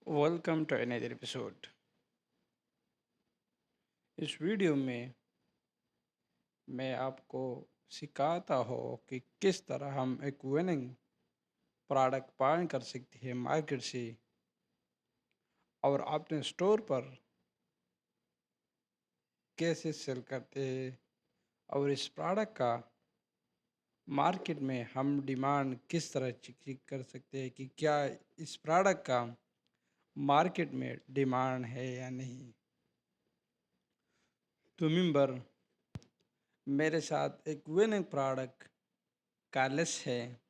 Welcome to another episode. इस video में मैं आपको सिखाता हूँ कि किस तरह हम एक विनिंग प्रोडक्ट फाइंड कर सकते हैं मार्केट से और अपने स्टोर पर कैसे सेल करते हैं और इस प्रोडक्ट का मार्केट में हम डिमांड किस तरह चेक कर सकते हैं कि क्या इस प्रोडक्ट का मार्केट में डिमांड है या नहीं। तो मेंबर मेरे साथ एक विनिंग प्रोडक्ट का लिस्ट है।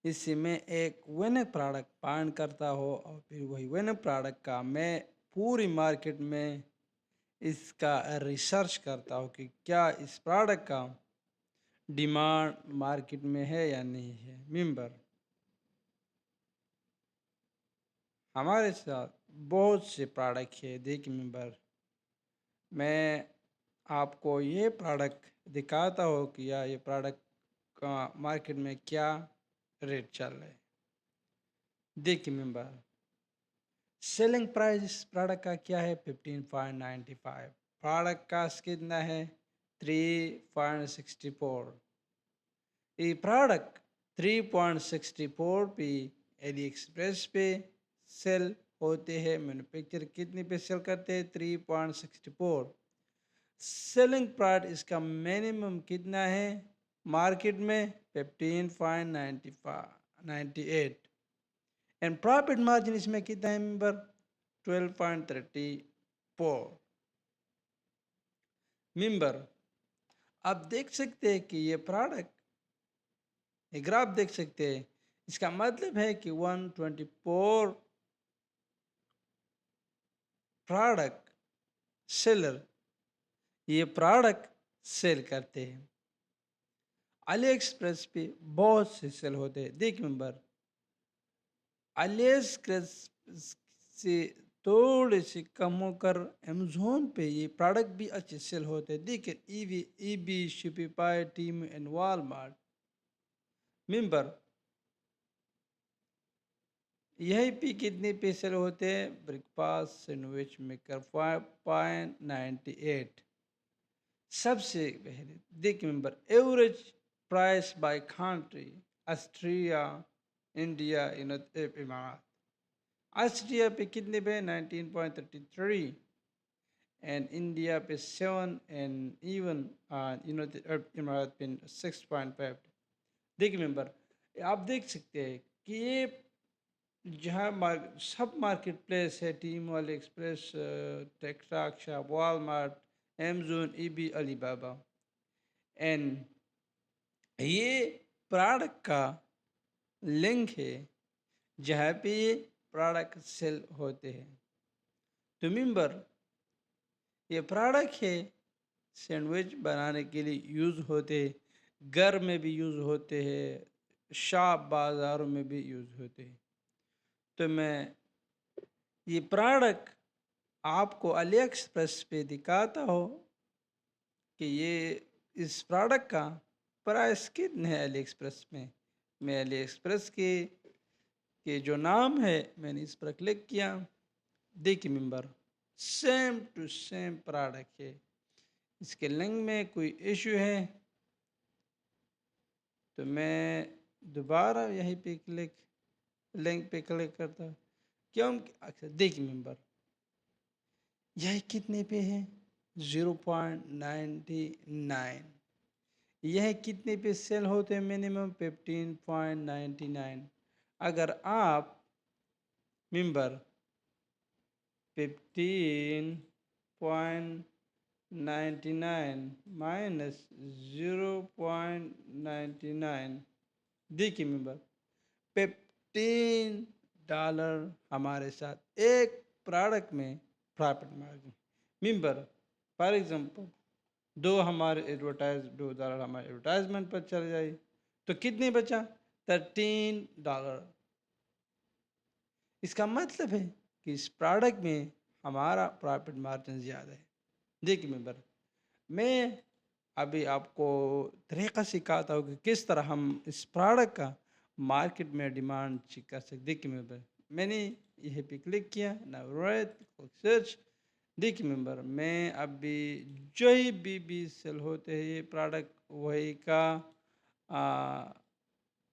इससे मैं एक विनिंग प्रोडक्ट फाइंड करता हूँ और फिर वही विनिंग प्रोडक्ट का मैं पूरी मार्केट में इसका रिसर्च करता हूँ कि क्या इस प्रोडक्ट का डिमांड मार्केट में है या नहीं है। मेंबर हमारे साथ बहुत से प्रोडक्ट है। देखिए मेंबर, मैं आपको ये प्रोडक्ट दिखाता हूँ कि या ये प्रोडक्ट का मार्केट में क्या रेट चल रहा है। देखिए मेंबर, सेलिंग प्राइस इस प्रोडक्ट का क्या है? 15.95। प्रोडक्ट कास्ट कितना है? 3.64। ये प्रोडक्ट 3.64 पे एली एक्सप्रेस पे सेल होते हैं। मैन्युफैक्चर कितने पे सेल करते हैं? 3.64। सेलिंग प्राइस इसका मिनिमम कितना है मार्केट में? 15.98। एंड प्रॉफिट मार्जिन इसमें कितना है मेंबर? 12.34। मेंबर आप देख सकते हैं कि ये प्रोडक्ट, ये ग्राफ देख सकते हैं। इसका मतलब है कि 124 प्रोडक्ट सेलर ये प्रोडक्ट सेल करते हैं। अली एक्सप्रेस पे बहुत से सेल होते हैं। देख मेंबर, अली एक्सप्रेस से थोड़े से कम होकर अमेज़ोन पे ये प्रोडक्ट भी अच्छे सेल होते हैं। देखिए eBay, Shopify, Temu and Walmart. Member यही पे कितने पे सेल होते हैं? Breakfast sandwich maker 5.98। सबसे पहले देखिए member, average price by country, Austria, India, United इमारात। ऑस्ट्रिया पे कितने पे? 19.33। एंड इंडिया पे 7 एंड इवन यूनाइटेड अरब इमारात पे 6.5। देखिए मेंबर, आप देख सकते हैं कि ये जहाँ सब मार्केट प्लेस है, टीम वाले express, TikTok shop, Walmart, Amazon, eBay, Alibaba. And ये प्रोडक्ट का लिंक है जहाँ पे ये प्रोडक्ट सेल होते हैं। तो मेंबर ये प्रोडक्ट है सैंडविच बनाने के लिए यूज़ होते हैं, घर में भी यूज़ होते हैं, शॉप बाज़ारों में भी यूज़ होते हैं। तो मैं ये प्रोडक्ट आपको अली एक्सप्रेस पे दिखाता हूँ कि ये इस प्रोडक्ट का प्राइस कितना है अली एक्सप्रेस में। मैं अली एक्सप्रेस के जो नाम है मैंने इस पर क्लिक किया। देखिए member, same to same product है। इसके लिंक में कोई इशू है तो मैं दोबारा यहीं पे लिंक पे क्लिक करता हूँ। क्यों? अच्छा देखिए मेंबर, यह कितने पे है? 0.99। यह कितने पे सेल होते हैं? मिनिमम 15.99। अगर आप मेंबर 15.99 माइनस 0.99, देखिए मेंबर, $15 हमारे साथ एक प्रोडक्ट में profit margin. Member for example $2 हमारे एडवर्टाइजमेंट पर चले जाए तो कितने बचा? $13। इसका मतलब है कि इस प्रोडक्ट में हमारा प्रॉफिट मार्जिन ज़्यादा है। देखिए मेंबर, मैं अभी आपको तरीका सिखाता हूँ कि किस तरह हम इस प्रोडक्ट का मार्केट में डिमांड चेक कर सकते। देखिए मेंबर, میں نے یہ پہ کلک کیا، ناؤ رائٹ کلک سرچ. دیکھیے ممبر، میں ابھی جو بھی سیل ہوتے ہیں یہ پروڈکٹ وہی کا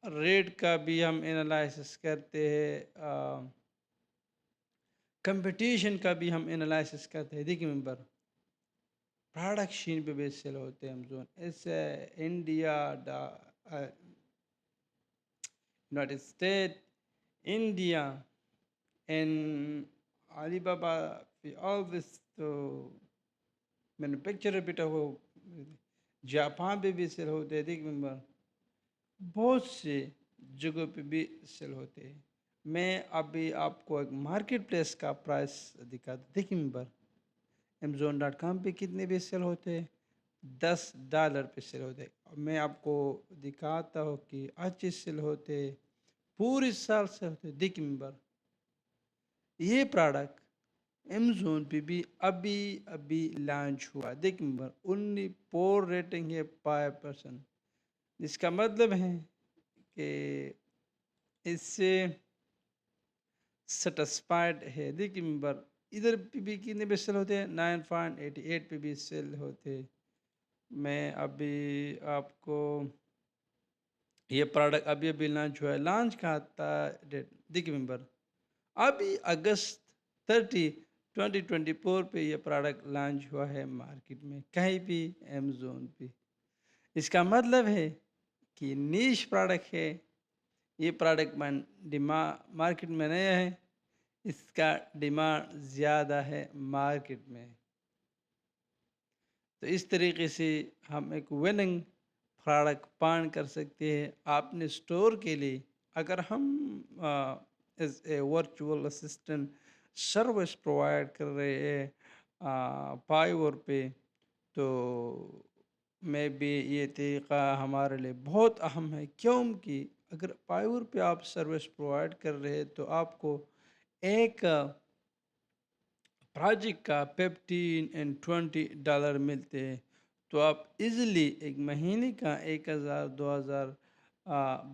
ریٹ کا بھی ہم انالائسس کرتے ہیں، کمپٹیشن کا بھی ہم انالائسس کرتے ہیں. دیکھیے ممبر، پروڈکٹ شین پہ بھی سیل ہوتے ہیں امازون، اس India, united state, India, and Alibaba, all this تو مینوفیکچر بیٹا ہو، جاپان پہ بھی سیل ہوتے ہیں. دیکھ ممبر، بہت سے جگہوں پہ بھی سیل ہوتے ہیں. میں ابھی آپ کو ایک مارکیٹ پلیس کا پرائس دکھاتا. دیکھیں ممبر، Amazon.com پہ کتنے پہ سیل ہوتے ہیں؟ $10 پہ سیل ہوتے ہیں. میں آپ کو دکھاتا ہوں کہ اچھے سیل ہوتے، پوری سال سے ہوتے. دیکھیں ممبر، یہ پروڈکٹ Amazon پہ بھی ابھی لانچ ہوا. دیکھ ممبر، اونلی پور ریٹنگ ہے 5%. اس کا مطلب ہے کہ اس سے سیٹسفائڈ ہے. دیکھیے ممبر، ادھر پہ بھی کتنے پہ سیل ہوتے ہیں؟ 9.88 پہ بھی سیل ہوتے. میں ابھی آپ کو یہ پروڈکٹ ابھی لانچ ہوا ہے. لانچ کا تھا ڈیٹ، دیکھیے ممبر، ابھی اگست 30 2024 پہ یہ پروڈکٹ لانچ ہوا ہے مارکیٹ میں، کہیں بھی Amazon پہ. اس کا مطلب ہے کہ نیش پروڈکٹ ہے. یہ پروڈکٹ مارکیٹ میں نیا ہے، اس کا ڈیمانڈ زیادہ ہے مارکیٹ میں. تو اس طریقے سے ہم ایک وننگ پروڈکٹ پان کر سکتے ہیں اپنے اسٹور کے لیے. اگر ہم as a virtual assistant service provide کر رہے ہیں فائیور پہ، تو میں بھی یہ طریقہ ہمارے لیے بہت اہم ہے. کیونکہ اگر فائیور پہ آپ سروس پرووائڈ کر رہے ہیں تو آپ کو ایک پروجیکٹ کا $15 and $20 ملتے ہیں. تو آپ ایزیلی ایک مہینے کا 1,000 2,000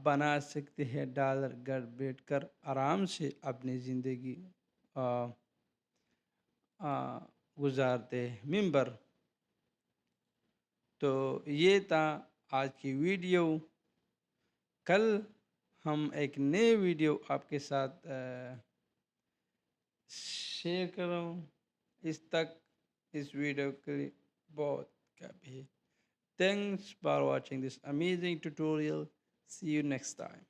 بنا سکتے ہیں ڈالر، گھر بیٹھ کر آرام سے اپنی زندگی گزارتے ہیں ممبر. تو یہ تھا آج کی ویڈیو. کل ہم ایک نئے ویڈیو آپ کے ساتھ شیئر کروں. اس تک اس ویڈیو کے لیے بہت کافی ہے. Thanks for watching this amazing tutorial. See you next time.